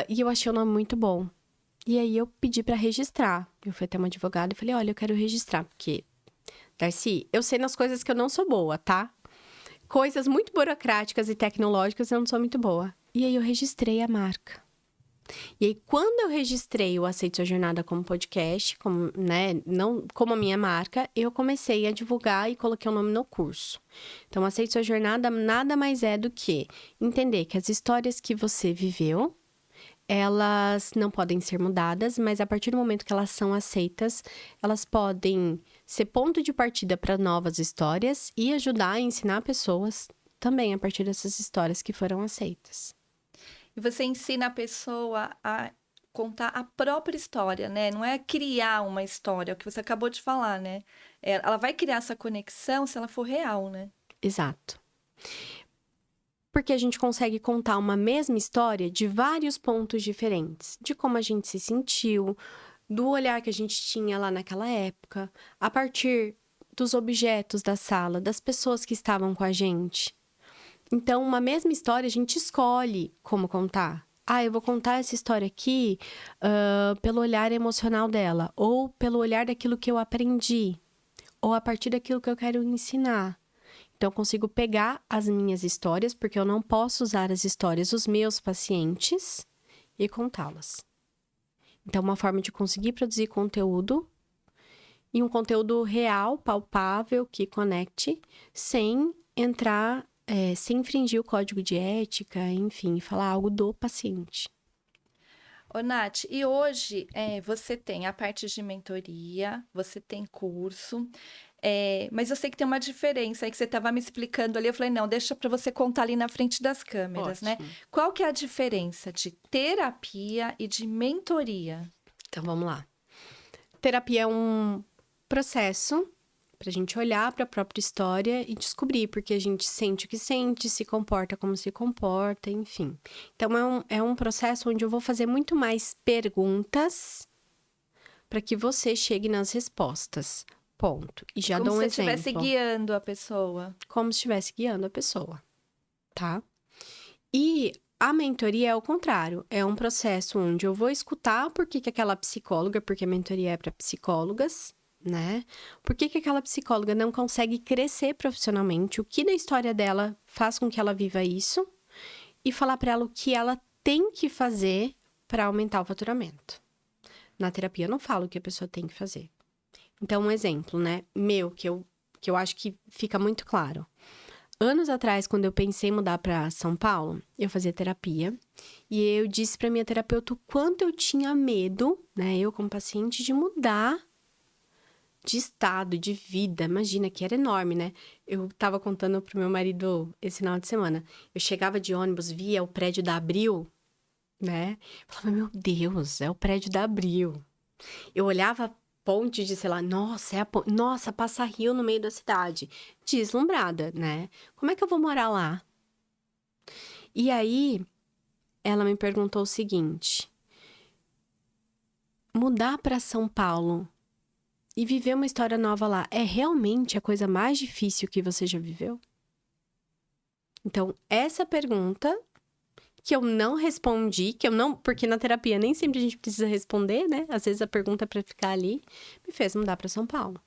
E eu achei o nome muito bom. E aí, eu pedi pra registrar. Eu fui até uma advogada e falei, olha, eu quero registrar. Porque, Darcy, eu sei nas coisas que eu não sou boa, tá? Coisas muito burocráticas e tecnológicas eu não sou muito boa. E aí, eu registrei a marca. E aí, quando eu registrei o Aceite Sua Jornada como podcast, como, né, não como a minha marca, eu comecei a divulgar e coloquei o nome no curso. Então, Aceite Sua Jornada nada mais é do que entender que as histórias que você viveu, elas não podem ser mudadas, mas a partir do momento que elas são aceitas, elas podem ser ponto de partida para novas histórias e ajudar a ensinar pessoas também a partir dessas histórias que foram aceitas. E você ensina a pessoa a contar a própria história, né? Não é criar uma história, é o que você acabou de falar, né? Ela vai criar essa conexão se ela for real, né? Exato. Porque a gente consegue contar uma mesma história de vários pontos diferentes. De como a gente se sentiu, do olhar que a gente tinha lá naquela época, a partir dos objetos da sala, das pessoas que estavam com a gente. Então, uma mesma história, a gente escolhe como contar. Eu vou contar essa história aqui pelo olhar emocional dela, ou pelo olhar daquilo que eu aprendi, ou a partir daquilo que eu quero ensinar. Então, eu consigo pegar as minhas histórias, porque eu não posso usar as histórias dos meus pacientes e contá-las. Então, uma forma de conseguir produzir conteúdo e um conteúdo real, palpável, que conecte, sem entrar, sem infringir o código de ética, enfim, falar algo do paciente. Ô, Nath, e hoje você tem a parte de mentoria, você tem curso, mas eu sei que tem uma diferença aí que você estava me explicando ali. Eu falei, não, deixa para você contar ali na frente das câmeras, né? Qual que é a diferença de terapia e de mentoria? Então, vamos lá. Terapia é um processo pra gente olhar para a própria história e descobrir porque a gente sente o que sente, se comporta como se comporta, enfim. Então, é um processo onde eu vou fazer muito mais perguntas para que você chegue nas respostas. Ponto. E já dou um exemplo. Como se você estivesse guiando a pessoa. Como se estivesse guiando a pessoa, tá? E a mentoria é o contrário. É um processo onde eu vou escutar por que aquela psicóloga, porque a mentoria é para psicólogas, né? Por que aquela psicóloga não consegue crescer profissionalmente? O que da história dela faz com que ela viva isso? E falar para ela o que ela tem que fazer para aumentar o faturamento. Na terapia eu não falo o que a pessoa tem que fazer. Então, um exemplo, né? que eu acho que fica muito claro. Anos atrás, quando eu pensei em mudar para São Paulo, eu fazia terapia. E eu disse para minha terapeuta o quanto eu tinha medo, né? Eu, como paciente, de mudar de estado, de vida. Imagina, que era enorme, né? Eu tava contando pro meu marido esse final de semana. Eu chegava de ônibus, via o prédio da Abril, né? Falava, meu Deus, é o prédio da Abril. Eu olhava a ponte de, sei lá, nossa, passa rio no meio da cidade. Deslumbrada, né? Como é que eu vou morar lá? E aí, ela me perguntou o seguinte: mudar para São Paulo e viver uma história nova lá é realmente a coisa mais difícil que você já viveu? Então, essa pergunta que eu não respondi, porque na terapia nem sempre a gente precisa responder, né? Às vezes a pergunta é pra ficar ali, me fez mudar pra São Paulo.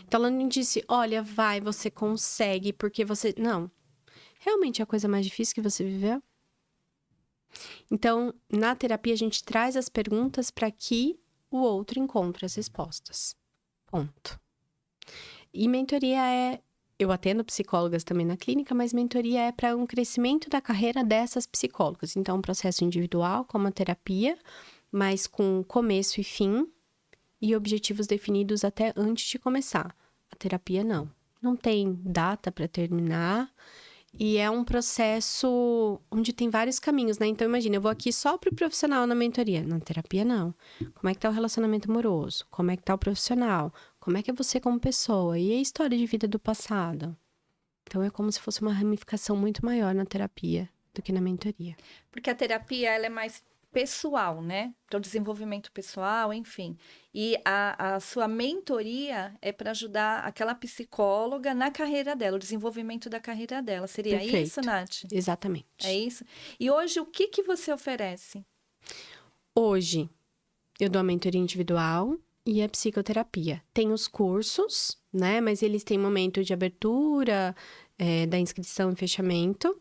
Então, ela não disse, olha, vai, você consegue, porque você... Não. Realmente é a coisa mais difícil que você viveu? Então, na terapia, a gente traz as perguntas para que o outro encontre as respostas. Ponto. E mentoria eu atendo psicólogas também na clínica, mas mentoria é para um crescimento da carreira dessas psicólogas. Então, um processo individual, como a terapia, mas com começo e fim e objetivos definidos até antes de começar. A terapia, não. Não tem data para terminar. E é um processo onde tem vários caminhos, né? Então, imagina, eu vou aqui só pro profissional na mentoria. Na terapia, não. Como é que tá o relacionamento amoroso? Como é que tá o profissional? Como é que é você como pessoa? E a história de vida do passado? Então, é como se fosse uma ramificação muito maior na terapia do que na mentoria. Porque a terapia, ela é mais pessoal, né? Para o desenvolvimento pessoal, enfim. E a sua mentoria é para ajudar aquela psicóloga na carreira dela, o desenvolvimento da carreira dela. Seria Perfeito. isso, Nath? Exatamente. É isso? E hoje, o que você oferece? Hoje, eu dou a mentoria individual e a psicoterapia. Tem os cursos, né? Mas eles têm momento de abertura, da inscrição e fechamento.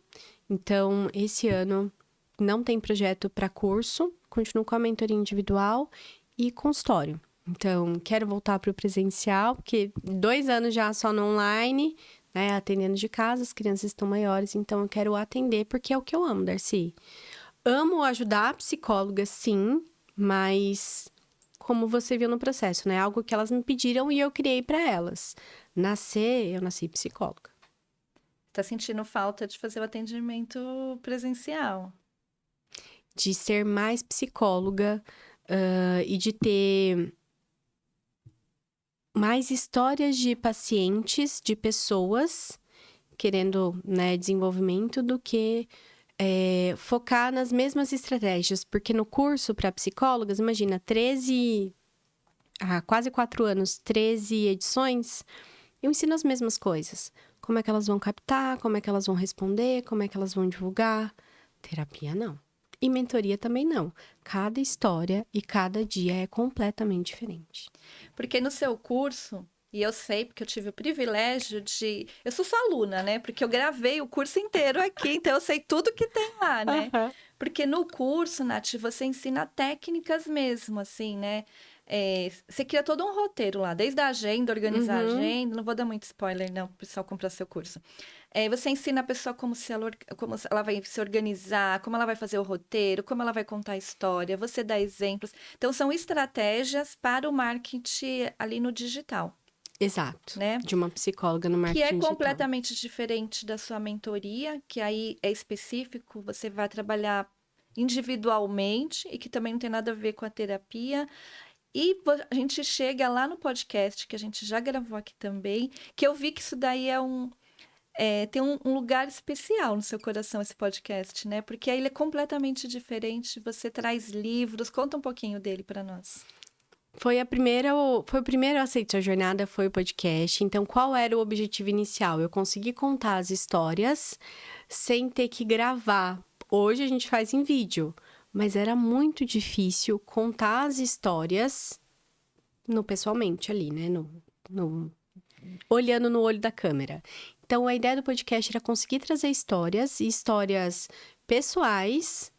Então, esse ano não tem projeto para curso, continuo com a mentoria individual e consultório. Então, quero voltar para o presencial, porque 2 anos já só no online, né? Atendendo de casa, as crianças estão maiores, então eu quero atender, porque é o que eu amo, Darcy. Amo ajudar a psicóloga, sim, mas como você viu no processo, né? Algo que elas me pediram e eu criei para elas. Eu nasci psicóloga. Tá sentindo falta de fazer o atendimento presencial? De ser mais psicóloga e de ter mais histórias de pacientes, de pessoas querendo, né, desenvolvimento, do que focar nas mesmas estratégias. Porque no curso para psicólogas, imagina, há quase 4 anos, 13 edições, eu ensino as mesmas coisas. Como é que elas vão captar, como é que elas vão responder, como é que elas vão divulgar. Terapia, não. E mentoria também não. Cada história e cada dia é completamente diferente. Porque no seu curso, e eu sei porque eu tive o privilégio de... Eu sou sua aluna, né? Porque eu gravei o curso inteiro aqui, então eu sei tudo que tem lá, né? Uhum. Porque no curso, Nath, você ensina técnicas mesmo, assim, né? Você cria todo um roteiro lá, desde a agenda, organizar a agenda. Não vou dar muito spoiler, não, para o pessoal comprar seu curso. Você ensina a pessoa como ela vai se organizar, como ela vai fazer o roteiro, como ela vai contar a história, você dá exemplos. Então, são estratégias para o marketing ali no digital. Exato. Né? De uma psicóloga no marketing digital. Que é completamente diferente da sua mentoria, que aí é específico, você vai trabalhar individualmente e que também não tem nada a ver com a terapia. E a gente chega lá no podcast, que a gente já gravou aqui também, que eu vi que isso daí tem um lugar especial no seu coração, esse podcast, né? Porque aí ele é completamente diferente, você traz livros, conta um pouquinho dele para nós. Foi o primeiro Aceite Sua Jornada, foi o podcast. Então, qual era o objetivo inicial? Eu consegui contar as histórias sem ter que gravar. Hoje a gente faz em vídeo, mas era muito difícil contar as histórias pessoalmente ali, né? Olhando no olho da câmera. Então, a ideia do podcast era conseguir trazer histórias pessoais,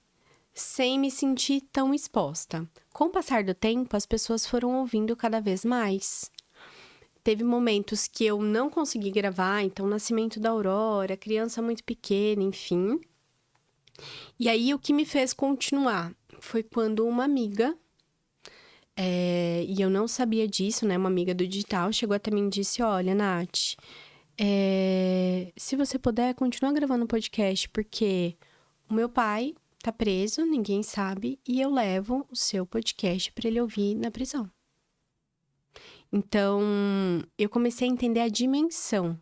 sem me sentir tão exposta. Com o passar do tempo, as pessoas foram ouvindo cada vez mais. Teve momentos que eu não consegui gravar, então, nascimento da Aurora, criança muito pequena, enfim. E aí, o que me fez continuar foi quando uma amiga, e eu não sabia disso, né? Uma amiga do digital chegou até mim e disse, olha, Nath, se você puder, continua gravando podcast, porque o meu pai tá preso, ninguém sabe, e eu levo o seu podcast para ele ouvir na prisão. Então, eu comecei a entender a dimensão.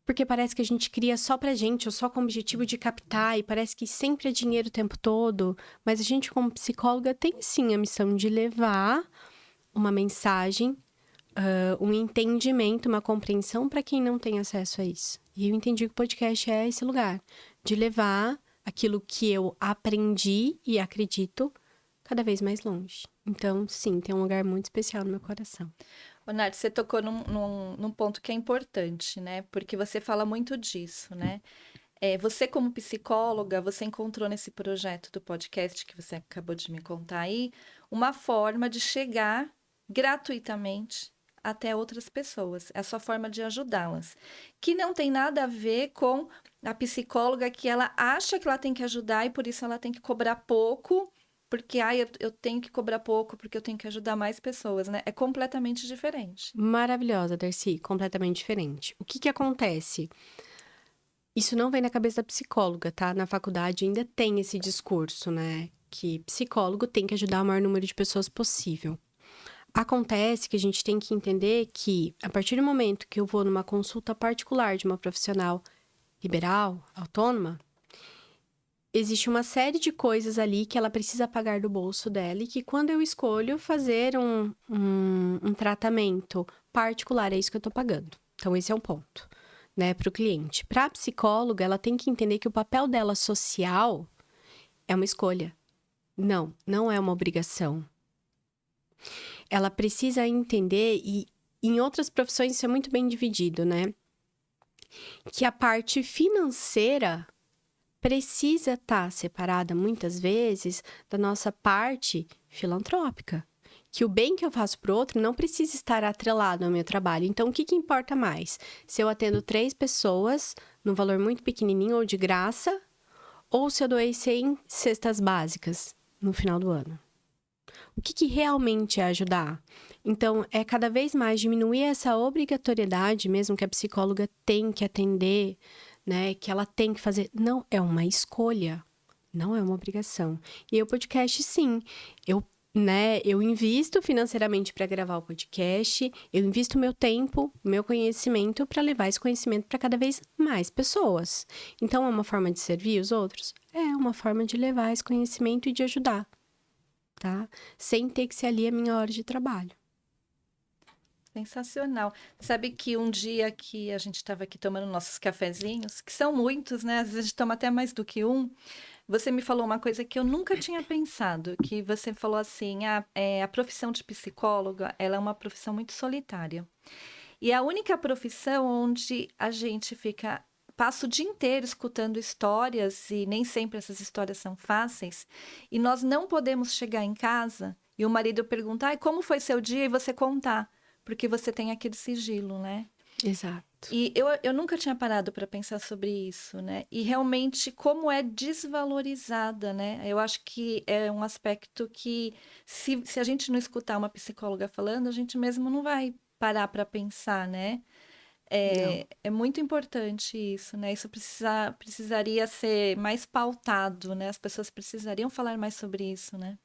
Porque parece que a gente cria só pra gente, ou só com o objetivo de captar, e parece que sempre é dinheiro o tempo todo. Mas a gente, como psicóloga, tem sim a missão de levar uma mensagem, um entendimento, uma compreensão para quem não tem acesso a isso. E eu entendi que o podcast é esse lugar de levar aquilo que eu aprendi e acredito cada vez mais longe. Então, sim, tem um lugar muito especial no meu coração. Ô, Nath, você tocou num ponto que é importante, né? Porque você fala muito disso, né? Você, como psicóloga, você encontrou nesse projeto do podcast que você acabou de me contar aí, uma forma de chegar gratuitamente até outras pessoas. É a sua forma de ajudá-las. Que não tem nada a ver com a psicóloga que ela acha que ela tem que ajudar e por isso ela tem que cobrar pouco, porque eu tenho que cobrar pouco porque eu tenho que ajudar mais pessoas, né? É completamente diferente. Maravilhosa, Darcy, completamente diferente. O que acontece? Isso não vem na cabeça da psicóloga, tá? Na faculdade ainda tem esse discurso, né? Que psicólogo tem que ajudar o maior número de pessoas possível. Acontece que a gente tem que entender que, a partir do momento que eu vou numa consulta particular de uma profissional liberal, autônoma, existe uma série de coisas ali que ela precisa pagar do bolso dela e que quando eu escolho fazer um tratamento particular, é isso que eu tô pagando. Então, esse é um ponto, né, para o cliente. Para a psicóloga, ela tem que entender que o papel dela social é uma escolha. Não é uma obrigação. Ela precisa entender, e em outras profissões isso é muito bem dividido, né? Que a parte financeira precisa estar separada, muitas vezes, da nossa parte filantrópica. Que o bem que eu faço para o outro não precisa estar atrelado ao meu trabalho. Então, o que importa mais? Se eu atendo 3 pessoas, num valor muito pequenininho ou de graça, ou se eu doei 100 cestas básicas no final do ano? O que realmente é ajudar? Então, é cada vez mais diminuir essa obrigatoriedade, mesmo que a psicóloga tem que atender, né? Que ela tem que fazer. Não, é uma escolha, não é uma obrigação. E o podcast, sim. Eu invisto financeiramente para gravar o podcast, eu invisto meu tempo, meu conhecimento para levar esse conhecimento para cada vez mais pessoas. Então, é uma forma de servir os outros? É uma forma de levar esse conhecimento e de ajudar, tá? Sem ter que ser ali a minha hora de trabalho. Sensacional. Sabe que um dia que a gente estava aqui tomando nossos cafezinhos, que são muitos, né? Às vezes a gente toma até mais do que um. Você me falou uma coisa que eu nunca tinha pensado, que você falou assim, a profissão de psicóloga, ela é uma profissão muito solitária. E é a única profissão onde a gente passa o dia inteiro escutando histórias, e nem sempre essas histórias são fáceis, e nós não podemos chegar em casa e o marido perguntar, como foi seu dia? E você contar, porque você tem aquele sigilo, né? Exato. E eu nunca tinha parado para pensar sobre isso, né? E realmente como é desvalorizada, né? Eu acho que é um aspecto que, se a gente não escutar uma psicóloga falando, a gente mesmo não vai parar para pensar, né? É muito importante isso, né? Isso precisaria ser mais pautado, né? As pessoas precisariam falar mais sobre isso, né?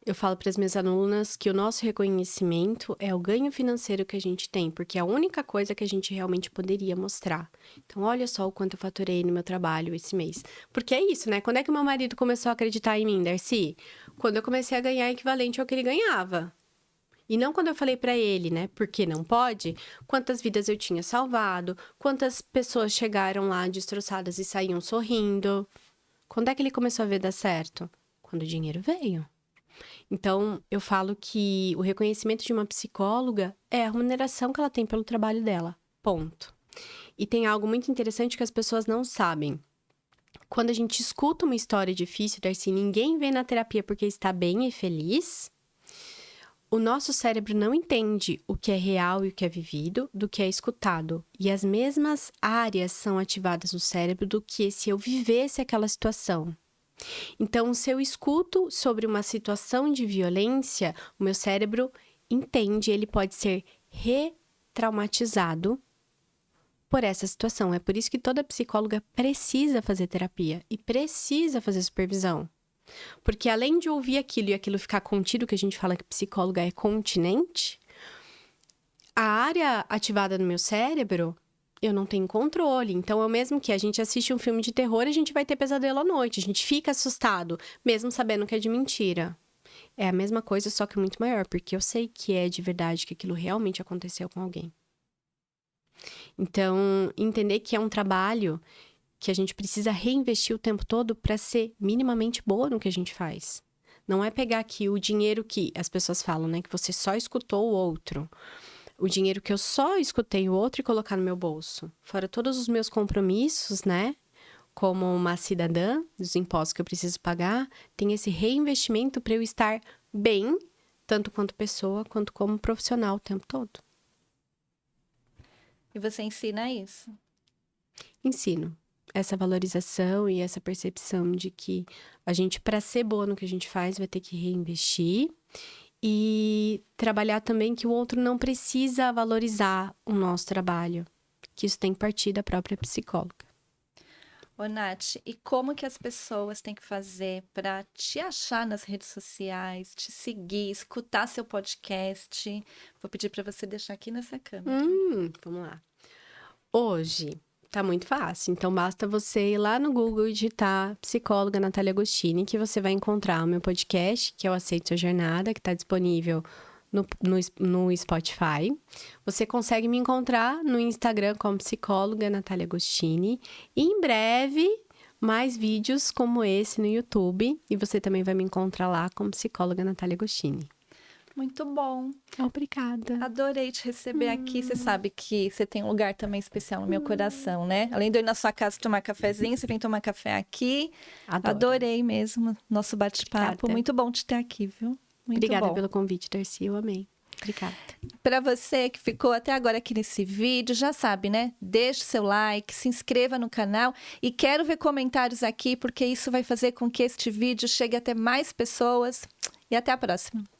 Eu falo para as minhas alunas que o nosso reconhecimento é o ganho financeiro que a gente tem, porque é a única coisa que a gente realmente poderia mostrar. Então, olha só o quanto eu faturei no meu trabalho esse mês. Porque é isso, né? Quando é que meu marido começou a acreditar em mim, Darcy? Quando eu comecei a ganhar equivalente ao que ele ganhava. E não quando eu falei para ele, né? Porque não pode? Quantas vidas eu tinha salvado, quantas pessoas chegaram lá destroçadas e saíam sorrindo. Quando é que ele começou a ver dar certo? Quando o dinheiro veio. Então, eu falo que o reconhecimento de uma psicóloga é a remuneração que ela tem pelo trabalho dela. Ponto. E tem algo muito interessante que as pessoas não sabem. Quando a gente escuta uma história difícil, Darcy, ninguém vem na terapia porque está bem e feliz, o nosso cérebro não entende o que é real e o que é vivido do que é escutado. E as mesmas áreas são ativadas no cérebro do que se eu vivesse aquela situação. Então, se eu escuto sobre uma situação de violência, o meu cérebro entende, ele pode ser retraumatizado por essa situação. É por isso que toda psicóloga precisa fazer terapia e precisa fazer supervisão. Porque além de ouvir aquilo e aquilo ficar contido, que a gente fala que psicóloga é continente, a área ativada no meu cérebro, eu não tenho controle. Então, é o mesmo que a gente assiste um filme de terror, a gente vai ter pesadelo à noite. A gente fica assustado, mesmo sabendo que é de mentira. é a mesma coisa, só que muito maior, porque eu sei que é de verdade, que aquilo realmente aconteceu com alguém. Então, entender que é um trabalho que a gente precisa reinvestir o tempo todo para ser minimamente boa no que a gente faz. Não é pegar aqui o dinheiro que as pessoas falam, né? Que você só escutou o outro. O dinheiro que eu só escutei o outro e colocar no meu bolso. Fora todos os meus compromissos, né? Como uma cidadã, dos impostos que eu preciso pagar, tem esse reinvestimento para eu estar bem, tanto quanto pessoa, quanto como profissional o tempo todo. E você ensina isso? Ensino. Essa valorização e essa percepção de que a gente, para ser boa no que a gente faz, vai ter que reinvestir. E trabalhar também que o outro não precisa valorizar o nosso trabalho. Que isso tem que partir da própria psicóloga. Ô, Nath, e como que as pessoas têm que fazer para te achar nas redes sociais, te seguir, escutar seu podcast? Vou pedir para você deixar aqui nessa câmera. Vamos lá. Hoje tá muito fácil, então basta você ir lá no Google e digitar psicóloga Natália Agostini, que você vai encontrar o meu podcast, que é o Aceite Sua Jornada, que está disponível no Spotify. Você consegue me encontrar no Instagram como psicóloga Natália Agostini. E em breve, mais vídeos como esse no YouTube. E você também vai me encontrar lá como psicóloga Natália Agostini. Muito bom. Obrigada. Adorei te receber aqui. Você sabe que você tem um lugar também especial no meu coração, né? Além de eu ir na sua casa tomar cafezinho, você vem tomar café aqui. Adorei mesmo nosso bate-papo. Muito bom te ter aqui, viu? Muito Obrigada bom. pelo convite, Darcy. Eu amei. Obrigada. Para você que ficou até agora aqui nesse vídeo, já sabe, né? Deixe seu like, se inscreva no canal e quero ver comentários aqui, porque isso vai fazer com que este vídeo chegue até mais pessoas. E até a próxima.